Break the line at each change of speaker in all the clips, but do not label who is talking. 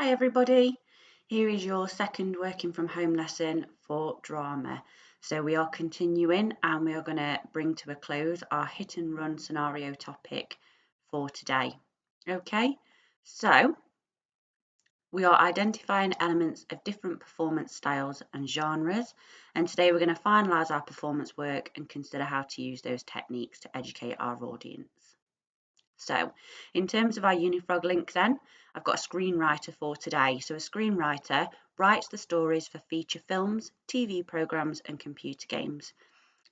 Hi everybody, here is your second working from home lesson for drama. So we are continuing and we are going to bring to a close our hit and run scenario topic for today. Okay, so we are identifying elements of different performance styles and genres, and today we're going to finalise our performance work and consider how to use those techniques to educate our audience. So, in terms of our Unifrog link then, I've got a screenwriter for today. So a screenwriter writes the stories for feature films, TV programmes and computer games.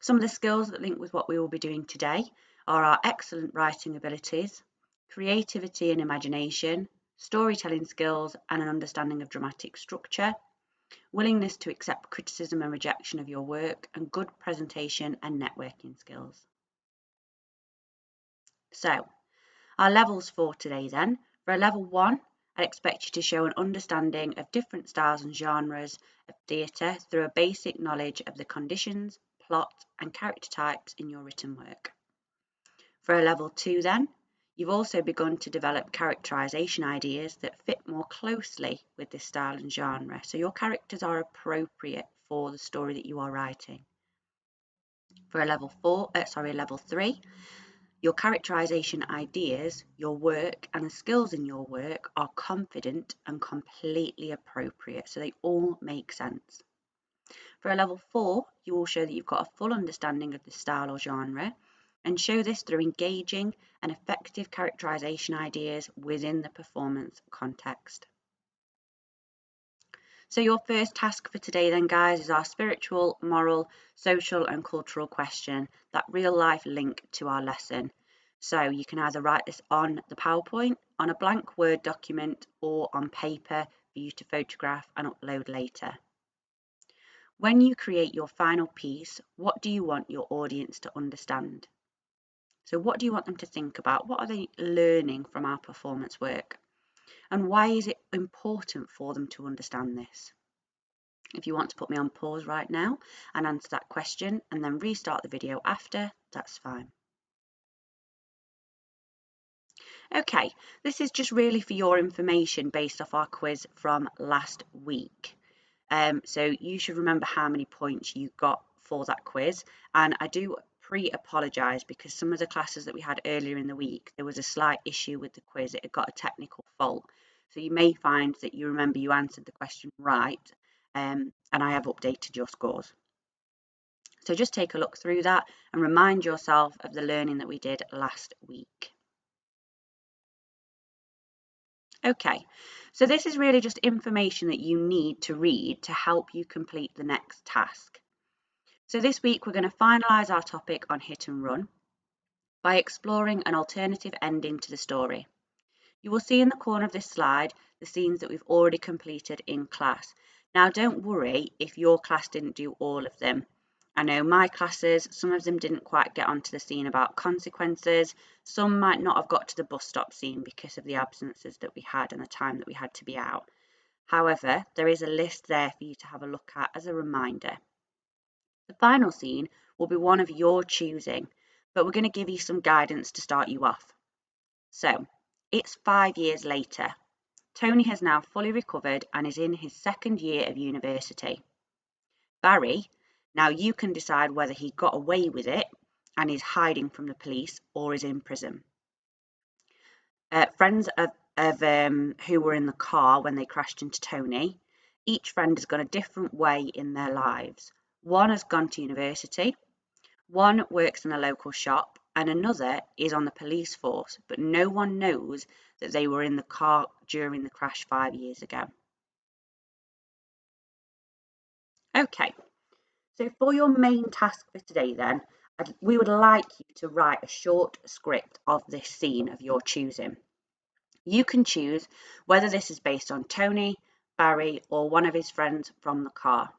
Some of the skills that link with what we will be doing today are our excellent writing abilities, creativity and imagination, storytelling skills and an understanding of dramatic structure, willingness to accept criticism and rejection of your work, and good presentation and networking skills. So, our levels for today then. For a level 1, I'd expect you to show an understanding of different styles and genres of theatre through a basic knowledge of the conditions, plot and character types in your written work. For a level 2 then, you've also begun to develop characterisation ideas that fit more closely with this style and genre, so your characters are appropriate for the story that you are writing. For a level 3, your characterisation ideas, your work and the skills in your work are confident and completely appropriate, so they all make sense. For a level 4, you will show that you've got a full understanding of the style or genre and show this through engaging and effective characterisation ideas within the performance context. So your first task for today then, guys, is our spiritual, moral, social and cultural question, that real life link to our lesson. So you can either write this on the PowerPoint, on a blank Word document or on paper for you to photograph and upload later. When you create your final piece, what do you want your audience to understand? So what do you want them to think about? What are they learning from our performance work? And why is it important for them to understand this? If you want to put me on pause right now and answer that question and then restart the video after, that's fine. Okay, this is just really for your information based off our quiz from last week. So you should remember how many points you got for that quiz. And I do pre-apologise because some of the classes that we had earlier in the week, there was a slight issue with the quiz. It had got a technical fault. So you may find that you remember you answered the question right, and I have updated your scores. So just take a look through that and remind yourself of the learning that we did last week. Okay, so this is really just information that you need to read to help you complete the next task. So this week we're going to finalise our topic on hit and run by exploring an alternative ending to the story. You will see in the corner of this slide the scenes that we've already completed in class. Now don't worry if your class didn't do all of them. I know my classes, some of them didn't quite get onto the scene about consequences. Some might not have got to the bus stop scene because of the absences that we had and the time that we had to be out. However, there is a list there for you to have a look at as a reminder. The final scene will be one of your choosing, but we're going to give you some guidance to start you off. So, it's 5 years later. Tony has now fully recovered and is in his second year of university. Barry, now you can decide whether he got away with it and is hiding from the police or is in prison. Friends of who were in the car when they crashed into Tony, each friend has gone a different way in their lives. One has gone to university, one works in a local shop, and another is on the police force, but no one knows that they were in the car during the crash 5 years ago. Okay, so for your main task for today then, we would like you to write a short script of this scene of your choosing. You can choose whether this is based on Tony, Barry, or one of his friends from the car.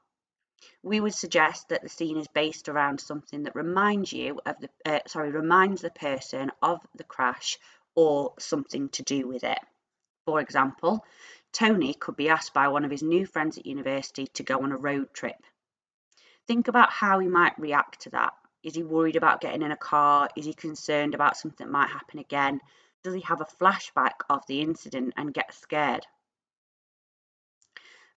We would suggest that the scene is based around something that reminds the person of the crash or something to do with it. For example, Tony could be asked by one of his new friends at university to go on a road trip. Think about how he might react to that. Is he worried about getting in a car? Is he concerned about something that might happen again? Does he have a flashback of the incident and get scared?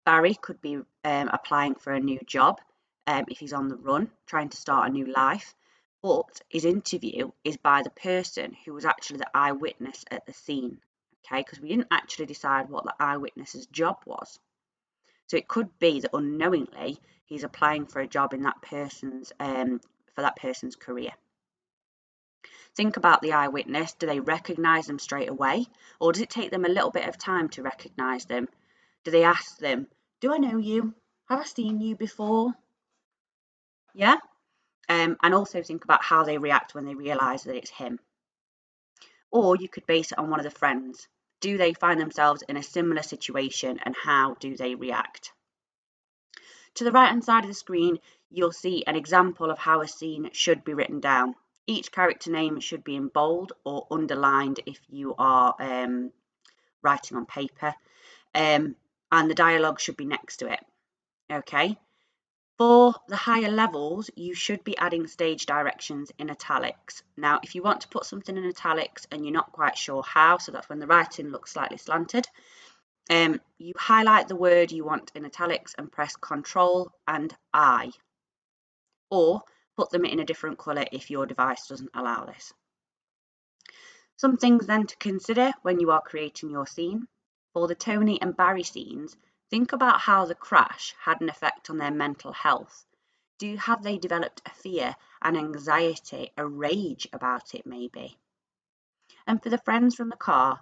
Barry could be applying for a new job if he's on the run, trying to start a new life. But his interview is by the person who was actually the eyewitness at the scene, okay? Because we didn't actually decide what the eyewitness's job was. So it could be that unknowingly he's applying for a job in that person's for that person's career. Think about the eyewitness. Do they recognise them straight away, or does it take them a little bit of time to recognise them? Do they ask them, "Do I know you? Have I seen you before?" Yeah. And also think about how they react when they realise that it's him. Or you could base it on one of the friends. Do they find themselves in a similar situation, and how do they react? To the right hand side of the screen, you'll see an example of how a scene should be written down. Each character name should be in bold or underlined if you are writing on paper, and the dialogue should be next to it. Okay. For the higher levels, you should be adding stage directions in italics. Now, if you want to put something in italics and you're not quite sure how, so that's when the writing looks slightly slanted, you highlight the word you want in italics and press Ctrl and I, or put them in a different colour if your device doesn't allow this. Some things then to consider when you are creating your scene. For the Tony and Barry scenes, think about how the crash had an effect on their mental health. Have they developed a fear, an anxiety, a rage about it maybe? And for the friends from the car,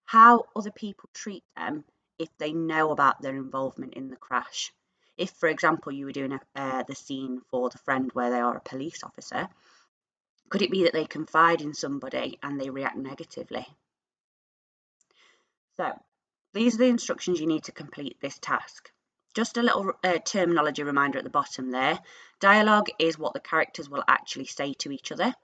how other people treat them if they know about their involvement in the crash. If, for example, you were doing the scene for the friend where they are a police officer, could it be that they confide in somebody and they react negatively? So, these are the instructions you need to complete this task. Just a little terminology reminder at the bottom there. Dialogue is what the characters will actually say to each other.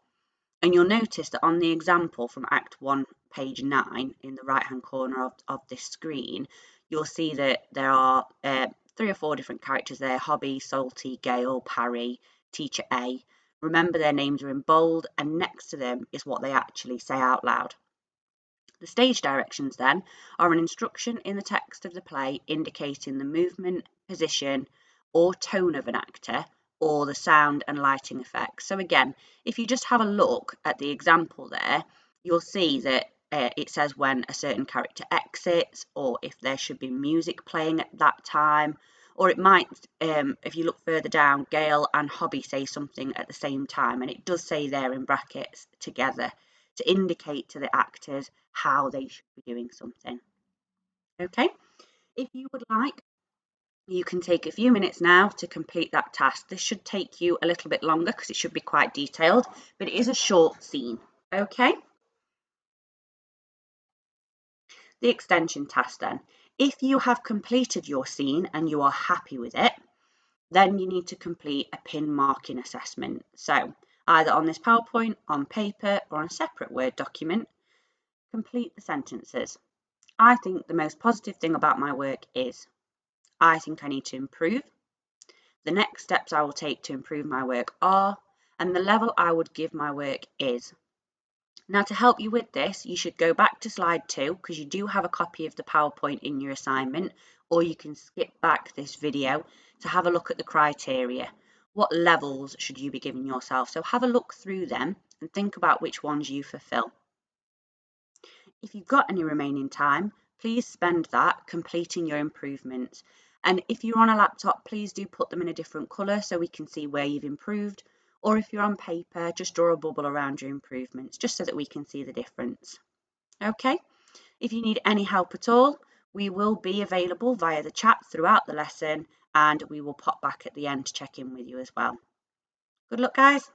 And you'll notice that on the example from Act 1, page 9, in the right-hand corner of this screen, you'll see that there are 3 or 4 different characters there: Hobby, Salty, Gail, Parry, Teacher A. Remember, their names are in bold, and next to them is what they actually say out loud. The stage directions then are an instruction in the text of the play indicating the movement, position, or tone of an actor, or the sound and lighting effects. So again, if you just have a look at the example there, you'll see that it says when a certain character exits, or if there should be music playing at that time, or it might, if you look further down, Gail and Hobby say something at the same time, and it does say there in brackets together to indicate to the actors how they should be doing something. Okay, if you would like, you can take a few minutes now to complete that task. This should take you a little bit longer because it should be quite detailed, but it is a short scene. Okay, the extension task then. If you have completed your scene and you are happy with it, then you need to complete a pin marking assessment. So either on this PowerPoint, on paper, or on a separate Word document, complete the sentences. I think the most positive thing about my work is, I think I need to improve. The next steps I will take to improve my work are, and the level I would give my work is. Now, to help you with this, you should go back to slide 2 because you do have a copy of the PowerPoint in your assignment, or you can skip back this video to have a look at the criteria. What levels should you be giving yourself? So have a look through them and think about which ones you fulfill. If you've got any remaining time, please spend that completing your improvements. And if you're on a laptop, please do put them in a different colour so we can see where you've improved. Or if you're on paper, just draw a bubble around your improvements, just so that we can see the difference. Okay, if you need any help at all, we will be available via the chat throughout the lesson, and we will pop back at the end to check in with you as well. Good luck, guys.